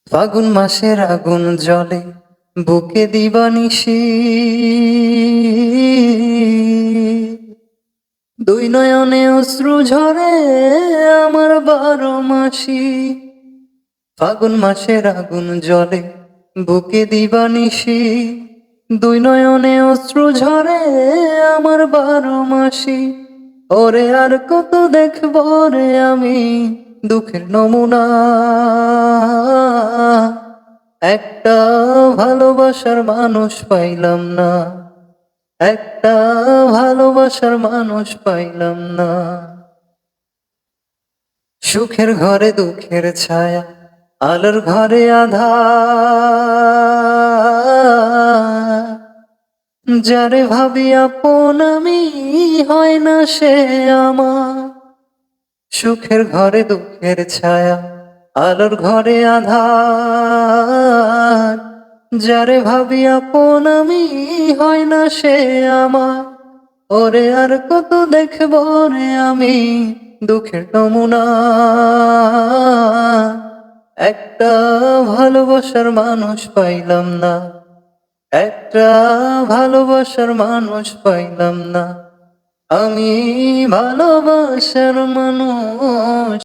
ফাগুন মাসের আগুন জ্বলে বুকে দিবানিশি, দুই নয়নে অশ্রু ঝরে আমার 12 মাসি। ফাগুন মাসের আগুন জ্বলে বুকে দিবানিশি, দুই নয়নে অশ্রু ঝরে আমার 12 মাসি। ওরে আর কত দেখব রে আমি দুঃখের নমুনা, একটা ভালোবাসার মানুষ পাইলাম না, একটা ভালোবাসার মানুষ পাইলাম না। সুখের ঘরে দুঃখের ছায়া, আলোর ঘরে আঁধার, যারে ভাবি আপন আমি হয় না সে আমার। সুখের ঘরে দুঃখের ছায়া, আলোর ঘরে আঁধার, যারে ভাবি আপন আমি হয় না সে আমার। ওরে আর কত দেখব রে আমি দুঃখের নমুনা, একটা ভালোবাসার মানুষ পাইলাম না, একটা ভালোবাসার মানুষ পাইলাম না। আমি ভালোবাসার মানুষ